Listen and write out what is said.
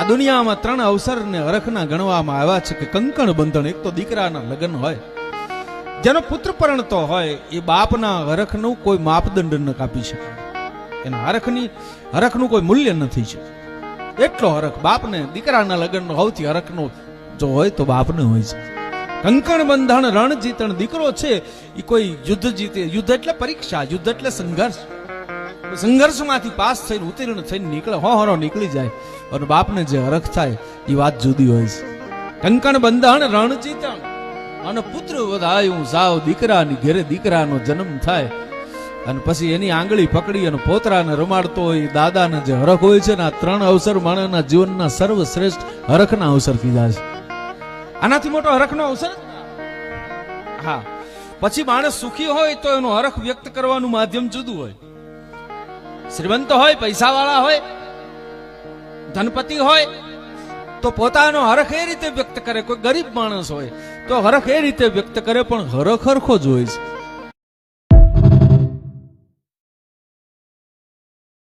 આ દુનિયામાં 3 અવસરને હરખના ગણવામાં આવ્યા છે કે કંકણ બંધન. એક તો દીકરાના લગ્ન હોય, જેનો પુત્ર પરણતો હોય એ બાપના હરખનું કોઈ માપદંડ ન કાપી શકે. એના હરખનું કોઈ મૂલ્ય નથી છે. એટલો હરખ બાપને દીકરાના લગ્નનો સૌથી હરખનો જો હોય તો બાપને હોય છે. કંકણ બંધન રણ જીતણ. દીકરો છે એ કોઈ યુદ્ધ જીતે. યુદ્ધ એટલે પરીક્ષા, યુદ્ધ એટલે સંઘર્ષ. સંઘર્ષમાંથી પાસ થઈને ઉત્તીર્ણ થઈને નીકળે, હોરો નીકળી જાય અને બાપને જે હરખ થાય એ વાત જુદી હોય છે. કંકણ બંધન રણ જીતણ અને પુત્ર વધાયું સાવ. દીકરાની ઘેરે દીકરાનો જન્મ થાય અને પછી એની આંગળી પકડી અને પોતરાને રમાડતો હોય દાદાને જે હરખ હોય છે ને, આ 3 અવસર માણસના જીવનના સર્વશ્રેષ્ઠ હરખના અવસર કીધા છે. આનાથી મોટો હરખનો અવસર. હા, પછી માણસ સુખી હોય તો એનો હરખ વ્યક્ત કરવાનું માધ્યમ જુદું હોય. શ્રીમંત હોય, પૈસાવાળા હોય, ધનપતિ હોય તો પોતાનો હરખ એ રીતે વ્યક્ત કરે. કોઈ ગરીબ માણસ હોય તો હરખ એ રીતે વ્યક્ત કરે, પણ હરખ હરખો જ હોય છે.